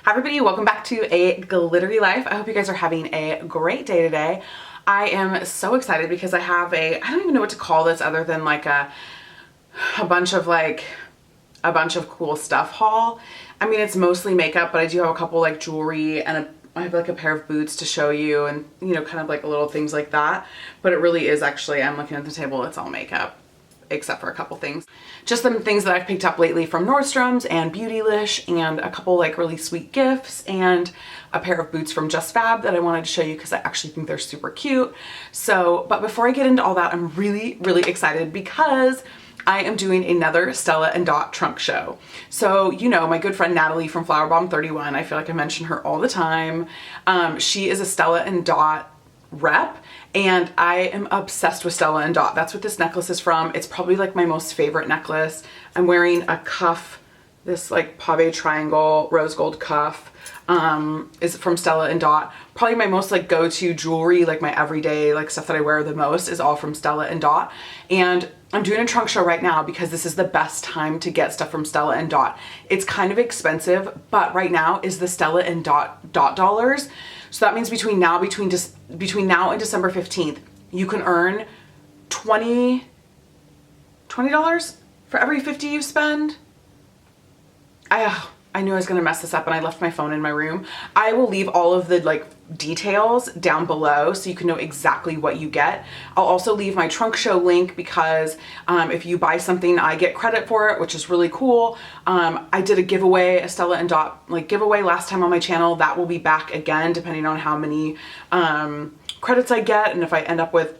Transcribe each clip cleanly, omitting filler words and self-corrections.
Hi everybody, welcome back to A Glittery Life. I hope you guys are having a great day today. I am so excited because I have I don't even know what to call this other than like a bunch of cool stuff haul. I mean, it's mostly makeup, but I do have a couple like jewelry and I have like a pair of boots to show you and, you know, kind of like little things like that. But it really is actually, I'm looking at the table, it's all makeup, except for a couple things. Just some things that I've picked up lately from Nordstrom's and Beautylish, and a couple like really sweet gifts, and a pair of boots from Just Fab that I wanted to show you because I actually think they're super cute. So, but before I get into all that, I'm really excited because I am doing another Stella & Dot trunk show. So, you know, my good friend Natalie from Flower Bomb 31, I feel like I mention her all the time. She is a Stella & Dot rep, and I am obsessed with Stella & Dot. That's what this necklace is from. It's probably like my most favorite necklace. I'm wearing a cuff, this like Pave Triangle rose gold cuff is from Stella & Dot. Probably my most like go-to jewelry, like my everyday like stuff that I wear the most is all from Stella & Dot. And I'm doing a trunk show right now because this is the best time to get stuff from Stella & Dot. It's kind of expensive, but right now is the Stella & Dot dollars. So that means between now and December 15th, you can earn $20 for every 50 you spend. I knew I was gonna mess this up and I left my phone in my room. I will leave all of the like details down below so you can know exactly what you get. I'll also leave my trunk show link because if you buy something, I get credit for it, which is really cool. I did a giveaway, a Stella & Dot like giveaway last time on my channel. That will be back again depending on how many credits I get, and if I end up with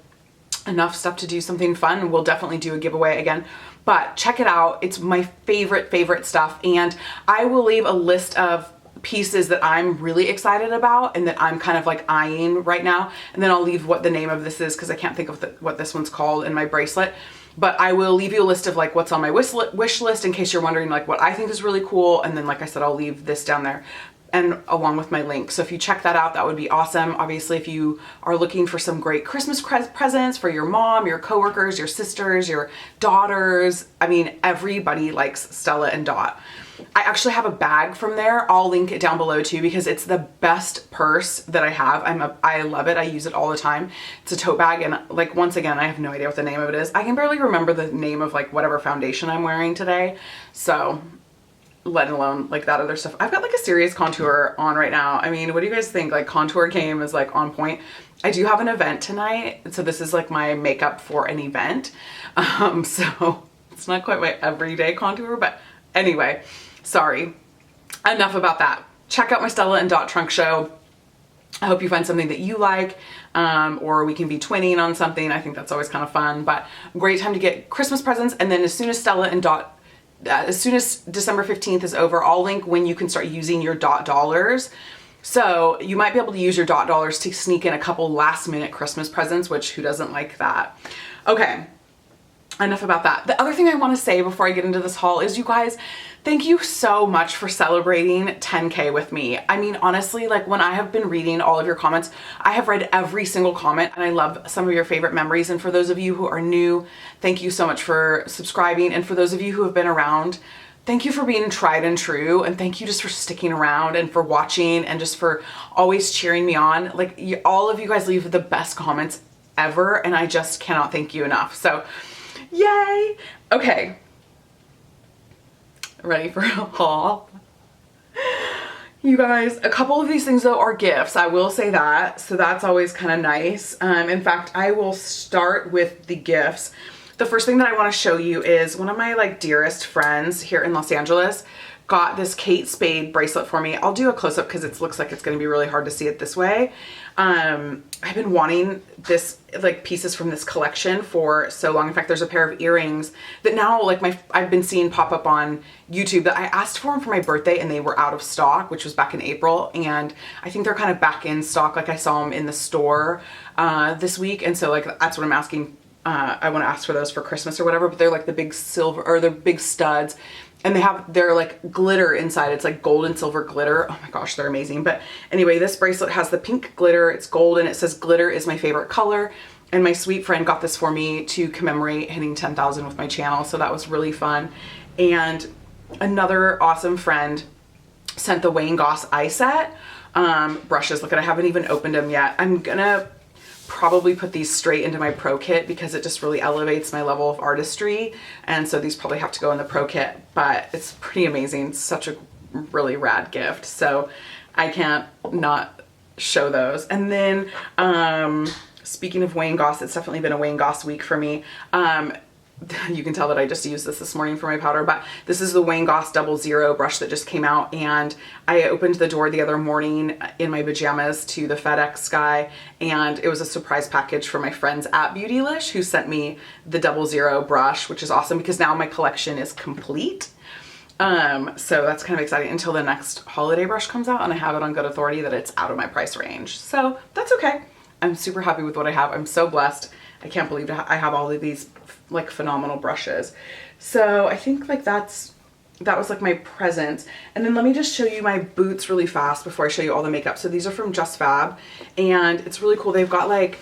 enough stuff to do something fun, we'll definitely do a giveaway again. But check it out. It's my favorite stuff, and I will leave a list of pieces that I'm really excited about and that I'm kind of like eyeing right now, and then I'll leave what the name of this is because I can't think of what this one's called in my bracelet. But I will leave you a list of like what's on my wish list in case you're wondering like what I think is really cool, and then like I said, I'll leave this down there and along with my link. So if you check that out, that would be awesome. Obviously, if you are looking for some great Christmas presents for your mom, your coworkers, your sisters, your daughters, I mean, everybody likes Stella & Dot. I actually have a bag from there. I'll link it down below too because it's the best purse that I have. I love it. I use it all the time. It's a tote bag, and like once again, I have no idea what the name of it is. I can barely remember the name of like whatever foundation I'm wearing today. So let alone like that other stuff. I've got like a serious contour on right now. I mean, what do you guys think? Like contour game is like on point. I do have an event tonight, so this is like my makeup for an event. So it's not quite my everyday contour, but anyway, sorry. Enough about that. Check out my Stella & Dot trunk show. I hope you find something that you like, or we can be twinning on something. I think that's always kind of fun, but great time to get Christmas presents. And then as soon as Stella & Dot as soon as December 15th is over, I'll link when you can start using your dot dollars. So you might be able to use your dot dollars to sneak in a couple last minute Christmas presents, which who doesn't like that? Okay, enough about that. The other thing I want to say before I get into this haul is, you guys, thank you so much for celebrating 10K with me. I mean, honestly, like when I have been reading all of your comments, I have read every single comment, and I love some of your favorite memories. And for those of you who are new, thank you so much for subscribing. And for those of you who have been around, thank you for being tried and true. And thank you just for sticking around and for watching and just for always cheering me on. Like all of you guys leave the best comments ever, and I just cannot thank you enough. So yay. Okay. Ready for a haul? You guys, a couple of these things though are gifts, I will say that, so that's always kind of nice. In fact, I will start with the gifts. The first thing that I want to show you is one of my like dearest friends here in Los Angeles got this Kate Spade bracelet for me. I'll do a close-up because it looks like it's going to be really hard to see it this way. I've been wanting this like pieces from this collection for so long. In fact, there's a pair of earrings that now like I've been seeing pop up on YouTube that I asked for them for my birthday and they were out of stock, which was back in April. And I think they're kind of back in stock. Like I saw them in the store this week. And so like that's what I'm asking. I want to ask for those for Christmas or whatever, but they're like the big silver, or they're big studs. And they're like glitter inside. It's like gold and silver glitter. Oh my gosh, they're amazing. But anyway, this bracelet has the pink glitter. It's gold and it says glitter is my favorite color. And my sweet friend got this for me to commemorate hitting 10,000 with my channel. So that was really fun. And another awesome friend sent the Wayne Goss eye set brushes. Look at, I haven't even opened them yet. I'm gonna probably put these straight into my pro kit because it just really elevates my level of artistry, and so these probably have to go in the pro kit, but it's pretty amazing. It's such a really rad gift, so I can't not show those. And then speaking of Wayne Goss, it's definitely been a Wayne Goss week for me. You can tell that I just used this morning for my powder, but this is the Wayne Goss 00 brush that just came out, and I opened the door the other morning in my pajamas to the FedEx guy, and it was a surprise package for my friends at Beautylish who sent me the 00 brush, which is awesome because now my collection is complete. So that's kind of exciting until the next holiday brush comes out, and I have it on good authority that it's out of my price range. So that's okay. I'm super happy with what I have. I'm so blessed. I can't believe I have all of these like phenomenal brushes. So I think like that was like my present. And then let me just show you my boots really fast before I show you all the makeup. So these are from Just Fab, and it's really cool. They've got like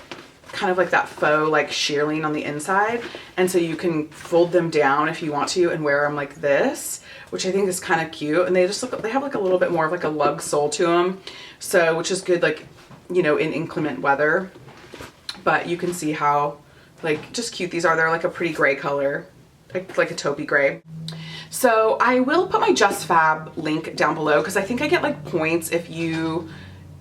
kind of like that faux like shearling on the inside, and so you can fold them down if you want to and wear them like this, which I think is kind of cute. And they just look, they have like a little bit more of like a lug sole to them, so which is good, like, you know, in inclement weather. But you can see how like just cute these are. They're like a pretty gray color, like a taupey gray. So I will put my Just Fab link down below because I think I get like points if you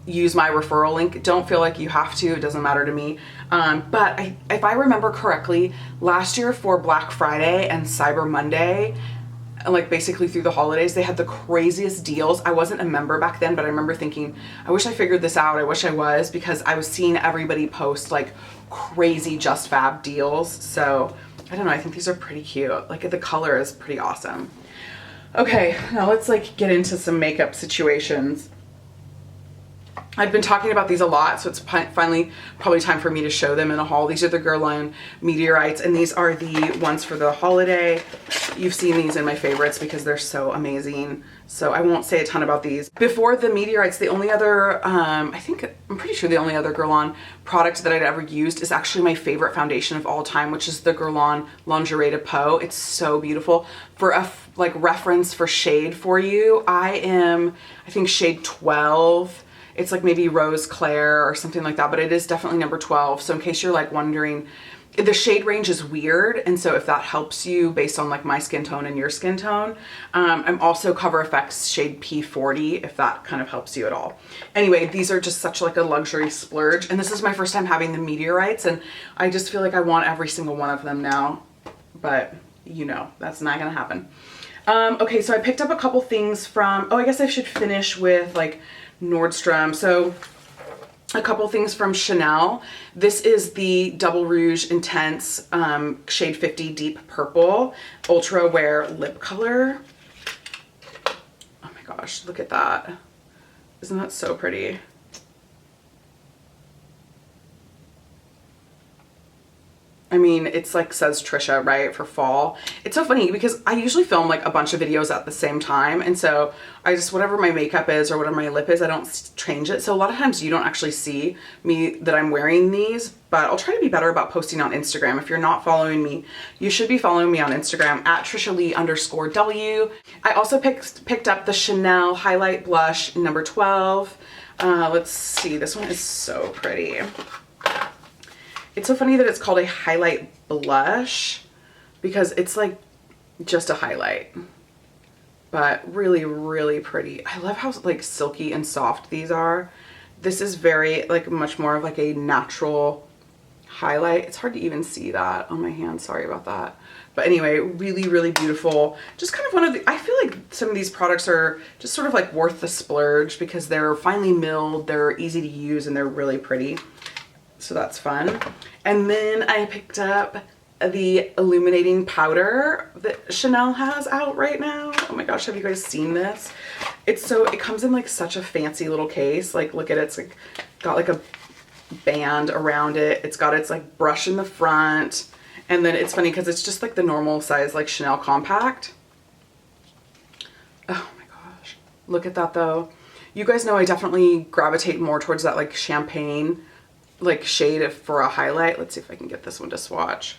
use my referral link. Don't feel like you have to, it doesn't matter to me. But if I remember correctly, last year for Black Friday and Cyber Monday, like basically through the holidays, they had the craziest deals. I wasn't a member back then, but I remember thinking, I wish I figured this out. I wish I was, because I was seeing everybody post like crazy Just Fab deals. So I don't know, I think these are pretty cute. Like the color is pretty awesome. Okay, now let's like get into some makeup situations. I've been talking about these a lot, so it's finally probably time for me to show them in a haul. These are the Guerlain Meteorites, and these are the ones for the holiday. You've seen these in my favorites because they're so amazing, so I won't say a ton about these. Before the Meteorites, the only other, I'm pretty sure the only other Guerlain product that I'd ever used is actually my favorite foundation of all time, which is the Guerlain Lingerie de Peau. It's so beautiful. For a like reference for shade for you, I think shade 12. It's like maybe Rose Claire or something like that, but it is definitely number 12. So in case you're like wondering, the shade range is weird, and so if that helps you based on like my skin tone and your skin tone, I'm also Cover FX shade P40 if that kind of helps you at all. Anyway, these are just such like a luxury splurge, and this is my first time having the Meteorites, and I just feel like I want every single one of them now, but you know, that's not gonna happen. Okay, so I picked up a couple things from, oh, I guess I should finish with like Nordstrom. So a couple things from Chanel. This is the Double Rouge Intense shade 50 Deep Purple Ultra Wear Lip Color. Oh my gosh, look at that. Isn't that so pretty? I mean, it's like says Trisha, right, for fall. It's so funny because I usually film like a bunch of videos at the same time, and so I just, whatever my makeup is or whatever my lip is, I don't change it. So a lot of times you don't actually see me that I'm wearing these, but I'll try to be better about posting on Instagram. If you're not following me, you should be following me on Instagram at TrishaLee_W. I also picked up the Chanel Highlight Blush number 12. Let's see, this one is so pretty. It's so funny that it's called a highlight blush because it's like just a highlight, but really, really pretty. I love how like silky and soft these are. This is very like much more of like a natural highlight. It's hard to even see that on my hand. Sorry about that. But anyway, really, really beautiful. Just kind of one of the, I feel like some of these products are just sort of like worth the splurge because they're finely milled, they're easy to use, and they're really pretty. So that's fun. And then I picked up the illuminating powder that Chanel has out right now. Oh my gosh, have you guys seen this? It comes in like such a fancy little case. Like look at it, it's like got like a band around it. It's got its like brush in the front. And then it's funny because it's just like the normal size like Chanel compact. Oh my gosh, look at that though. You guys know I definitely gravitate more towards that like champagne like shade for a highlight. Let's see if I can get this one to swatch.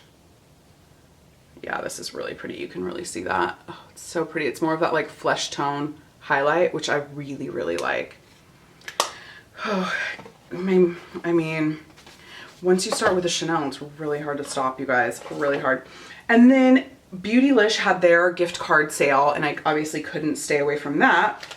Yeah, this is really pretty. You can really see that. Oh, it's so pretty. It's more of that like flesh tone highlight, which I really, really like. Oh, I mean, once you start with the Chanel, it's really hard to stop, you guys, really hard. And then Beautylish had their gift card sale, and I obviously couldn't stay away from that.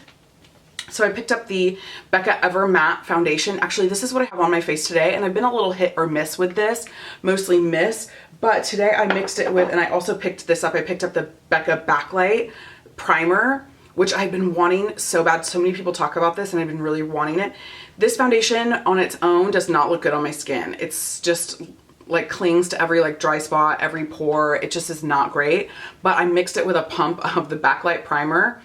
So I picked up the Becca Ever Matte Foundation. Actually, this is what I have on my face today, and I've been a little hit or miss with this, mostly miss, but today I mixed it with, and I also picked this up. I picked up the Becca Backlight Primer, which I've been wanting so bad. So many people talk about this, and I've been really wanting it. This foundation on its own does not look good on my skin. It's just like clings to every like dry spot, every pore. It just is not great. But I mixed it with a pump of the Backlight Primer.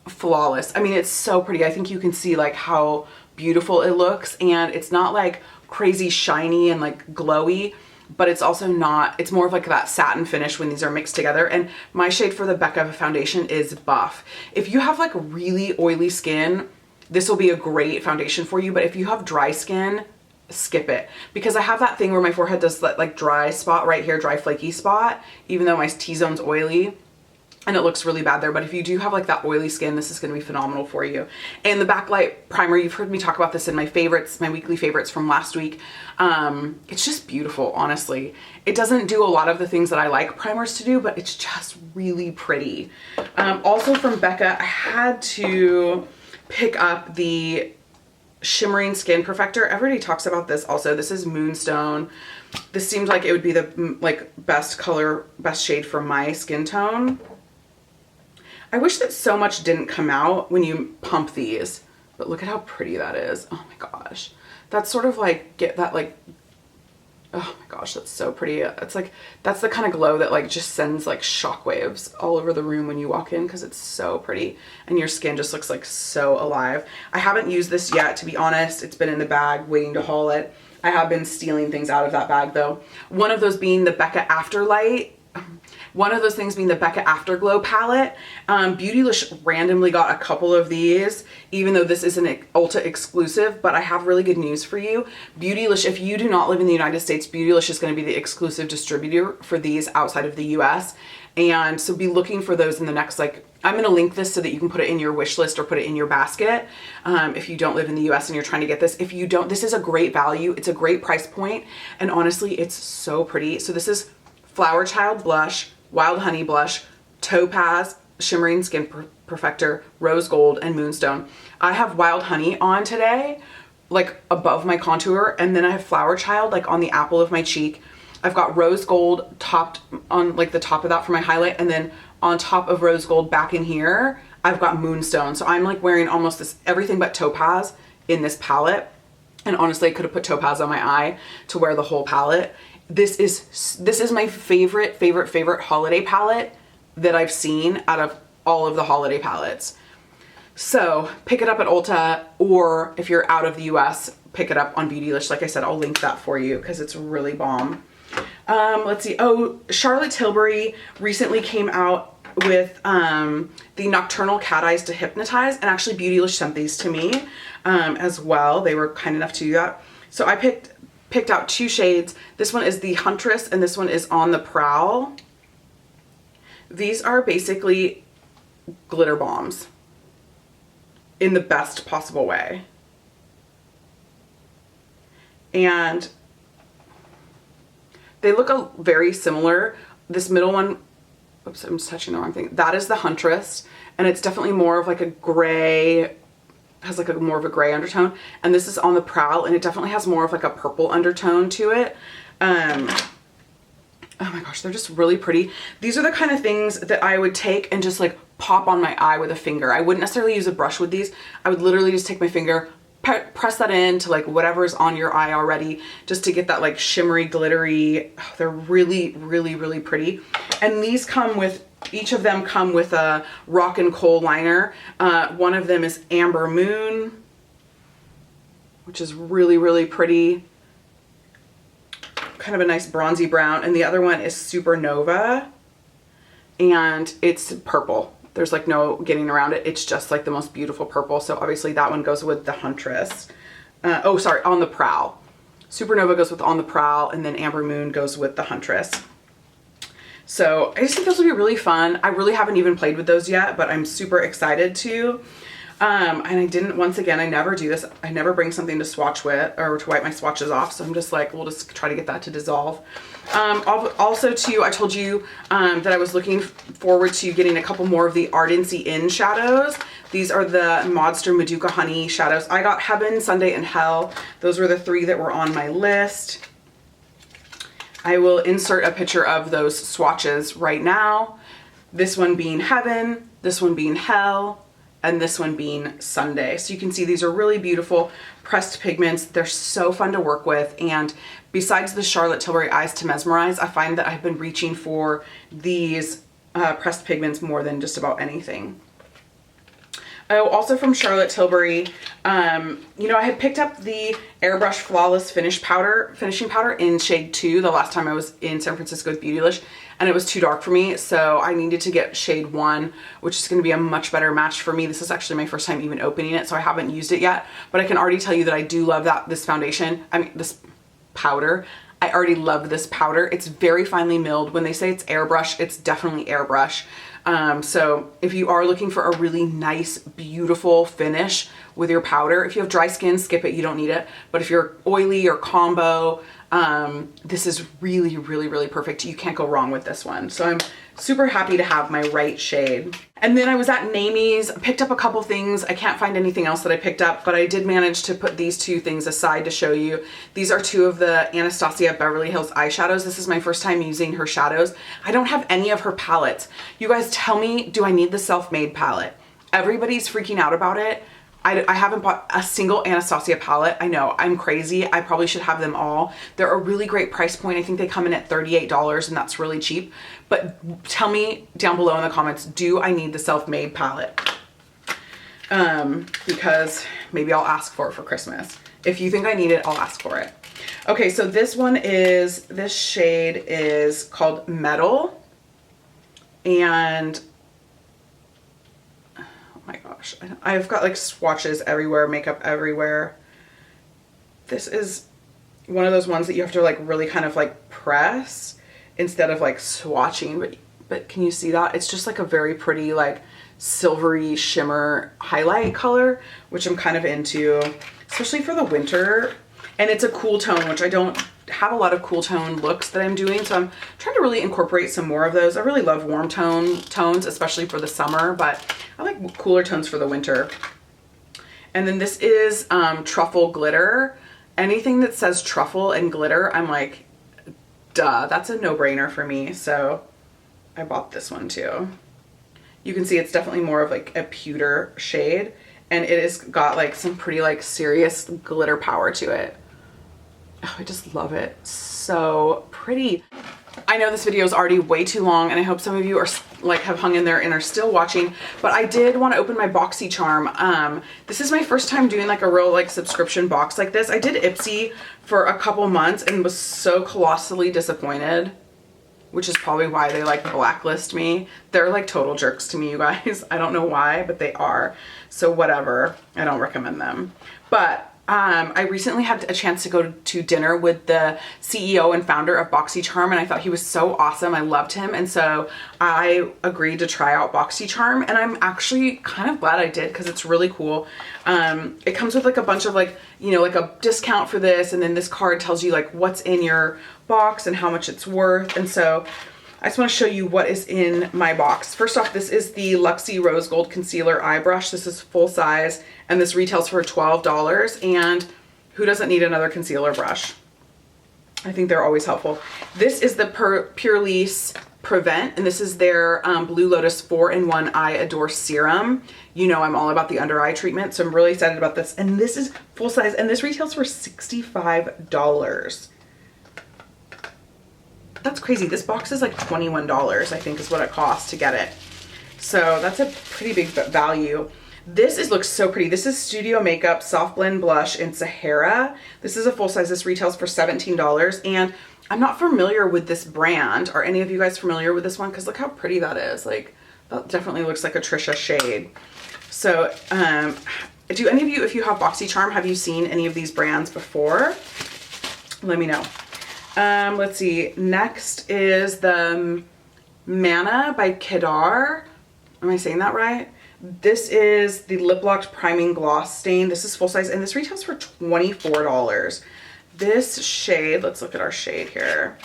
Flawless. I mean, it's so pretty. I think you can see like how beautiful it looks, and it's not like crazy shiny and like glowy, but it's also not, it's more of like that satin finish when these are mixed together. And my shade for the Becca foundation is Buff. If you have like really oily skin, this will be a great foundation for you. But if you have dry skin, skip it, because I have that thing where my forehead does that like dry spot right here, dry flaky spot, even though my T-zone's oily. And it looks really bad there, but if you do have like that oily skin, this is going to be phenomenal for you. And the Backlight Primer, you've heard me talk about this in my favorites, my weekly favorites from last week. It's just beautiful, honestly. It doesn't do a lot of the things that I like primers to do, but it's just really pretty. Also from Becca, I had to pick up the Shimmering Skin Perfector. Everybody talks about this also. This is Moonstone. This seems like it would be the like best color, best shade for my skin tone. I wish that so much didn't come out when you pump these, but look at how pretty that is. Oh my gosh. That's sort of like, get that like, oh my gosh, that's so pretty. It's like, that's the kind of glow that like just sends like shockwaves all over the room when you walk in, because it's so pretty and your skin just looks like so alive. I haven't used this yet, to be honest. It's been in the bag waiting to haul it. I have been stealing things out of that bag though. One of those being the Becca Afterlight. One of those things being the Becca Afterglow palette. Beautylish randomly got a couple of these, even though this is an Ulta exclusive, but I have really good news for you. Beautylish, if you do not live in the United States, Beautylish is going to be the exclusive distributor for these outside of the US. And so be looking for those in the next, like, I'm going to link this so that you can put it in your wish list or put it in your basket. If you don't live in the US and you're trying to get this. If you don't, this is a great value. It's a great price point. And honestly, it's so pretty. So this is Flower Child Blush, Wild Honey Blush, Topaz, Shimmering Skin Perfector, Rose Gold, and Moonstone. I have Wild Honey on today, like above my contour, and then I have Flower Child like on the apple of my cheek. I've got Rose Gold topped on like the top of that for my highlight, and then on top of Rose Gold back in here, I've got Moonstone. So I'm like wearing almost this everything but Topaz in this palette. And honestly, I could have put Topaz on my eye to wear the whole palette. This is my favorite holiday palette that I've seen out of all of the holiday palettes. So pick it up at Ulta, or if you're out of the US, pick it up on Beautylish. Like I said, I'll link that for you because it's really bomb. Let's see. Oh, Charlotte Tilbury recently came out with the Nocturnal Cat Eyes to Hypnotize, and actually Beautylish sent these to me as well. They were kind enough to do that. So I picked out two shades. This one is the Huntress and this one is On the Prowl. These are basically glitter bombs in the best possible way. And they look very similar. This middle one, oops, I'm just touching the wrong thing. That is the Huntress, and it's definitely more of like a gray, has like a more of a gray undertone. And this is On the Prowl, and it definitely has more of like a purple undertone to it. Oh my gosh, they're just really pretty. These are the kind of things that I would take and just like pop on my eye with a finger. I wouldn't necessarily use a brush with these. I would literally just take my finger, press that into like whatever's on your eye already, just to get that like shimmery, glittery. Oh, they're really, really, really pretty. And these come with, each of them come with a Rock and Coal liner. One of them is Amber Moon, which is really, really pretty. Kind of a nice bronzy brown. And the other one is Supernova, and it's purple. There's like no getting around it. It's just like the most beautiful purple. So obviously that one goes with the Huntress. Oh, sorry, On the Prowl. Supernova goes with On the Prowl, and then Amber Moon goes with the Huntress. So I just think those would be really fun. I really haven't even played with those yet, but I'm super excited to. And I didn't, once again, I never do this. I never bring something to swatch with or to wipe my swatches off. So I'm just like, we'll just try to get that to dissolve. Also too, I told you that I was looking forward to getting a couple more of the Ardency In shadows. These are the Modster Maduka Honey shadows. I got Heaven, Sunday, and Hell. Those were the 3 that were on my list. I will insert a picture of those swatches right now. This one being Heaven, this one being Hell, and this one being Sunday. So you can see these are really beautiful pressed pigments. They're so fun to work with. And besides the Charlotte Tilbury Eyes to Mesmerize, I find that I've been reaching for these pressed pigments more than just about anything. Oh, also from Charlotte Tilbury, you know, I had picked up the Airbrush Flawless finishing powder in shade 2 the last time I was in San Francisco with Beautylish, and it was too dark for me, so I needed to get shade 1, which is going to be a much better match for me. This is actually my first time even opening it, so I haven't used it yet, but I can already tell you that I do love this foundation. I mean, this powder. I already love this powder. It's very finely milled. When they say it's airbrush, it's definitely airbrush. So if you are looking for a really nice, beautiful finish with your powder, if you have dry skin, skip it, you don't need it. But if you're oily or combo, this is really, really, really perfect. You can't go wrong with this one. So I'm super happy to have my right shade. And then I was at Namie's, picked up a couple things. I can't find anything else that I picked up, but I did manage to put these 2 things aside to show you. These are 2 of the Anastasia Beverly Hills eyeshadows. This is my first time using her shadows. I don't have any of her palettes. You guys tell me, do I need the self-made palette? Everybody's freaking out about it. I haven't bought a single Anastasia palette. I know, I'm crazy. I probably should have them all. They're a really great price point. I think they come in at $38 and that's really cheap. But tell me down below in the comments, do I need the self-made palette? Because maybe I'll ask for it for Christmas. If you think I need it, I'll ask for it. Okay, so this shade is called Metal. And oh my gosh, I've got like swatches everywhere, makeup everywhere. This is one of those ones that you have to like really kind of like press instead of like swatching, but can you see that? It's just like a very pretty like silvery shimmer highlight color, which I'm kind of into, especially for the winter. And it's a cool tone, which I don't have a lot of cool tone looks that I'm doing, so I'm trying to really incorporate some more of those. I really love warm tones, especially for the summer, but I like cooler tones for the winter. And then this is Truffle Glitter. Anything that says truffle and glitter, I'm like, duh, that's a no-brainer for me, so I bought this one too. You can see it's definitely more of like a pewter shade, and it has got like some pretty like serious glitter power to it. Oh, I just love it. So pretty. I know this video is already way too long, and I hope some of you are like have hung in there and are still watching, but I did want to open my Boxycharm. This is my first time doing like a real like subscription box like this. I did Ipsy for a couple months and was so colossally disappointed, which is probably why they like blacklist me. They're like total jerks to me, you guys. I don't know why, but they are. So whatever, I don't recommend them. But I recently had a chance to go to dinner with the CEO and founder of Boxycharm, and I thought he was so awesome. I loved him, and so I agreed to try out Boxycharm, and I'm actually kind of glad I did because it's really cool. It comes with like a bunch of like, you know, like a discount for this, and then this card tells you like what's in your box and how much it's worth. And so I just want to show you what is in my box. First off, this is the Luxie Rose Gold Concealer Eye Brush. This is full size, and this retails for $12, and who doesn't need another concealer brush? I think they're always helpful. This is the Purlisse Prevent, and this is their Blue Lotus 4-in-1 Eye Adore Serum. You know I'm all about the under eye treatment, so I'm really excited about this. And this is full size, and this retails for $65. That's crazy. This box is like $21, I think is what it costs to get it. So that's a pretty big value. This looks so pretty. This is Studio Makeup Soft Blend Blush in Sahara. This is a full size. This retails for $17. And I'm not familiar with this brand. Are any of you guys familiar with this one? Because look how pretty that is. Like, that definitely looks like a Trisha shade. So do any of you, if you have Boxycharm, have you seen any of these brands before? Let me know. Let's see. Next is the Mana by Kedar. Am I saying that right? This is the Lip Locked Priming Gloss Stain. This is full size and this retails for $24. This shade, let's look at our shade here.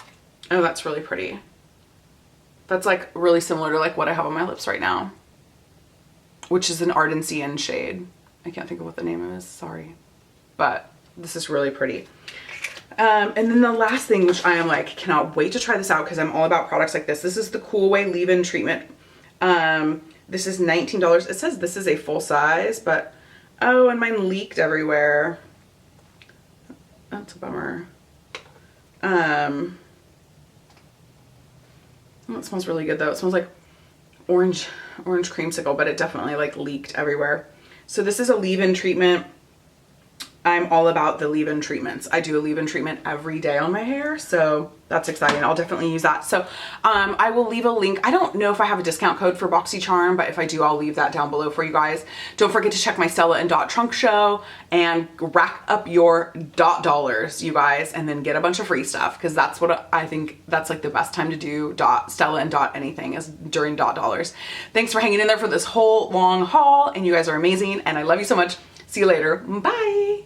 Oh, that's really pretty. That's like really similar to like what I have on my lips right now, which is an Ardyan shade. I can't think of what the name is, sorry. But this is really pretty. And then the last thing, which I am like, cannot wait to try this out because I'm all about products like this. This is the Cool Way Leave-In Treatment. This is $19. It says this is a full size, but oh, and mine leaked everywhere. That's a bummer. Oh, it smells really good though. It smells like orange creamsicle, but it definitely like leaked everywhere. So this is a leave-in treatment. I'm all about the leave-in treatments. I do a leave-in treatment every day on my hair, so that's exciting. I'll definitely use that. So I will leave a link. I don't know if I have a discount code for Boxycharm, but if I do, I'll leave that down below for you guys. Don't forget to check my Stella and Dot trunk show and rack up your Dot dollars, you guys, and then get a bunch of free stuff, because that's what I think, that's like the best time to do Stella and Dot anything is during Dot dollars. Thanks for hanging in there for this whole long haul, and you guys are amazing, and I love you so much. See you later. Bye.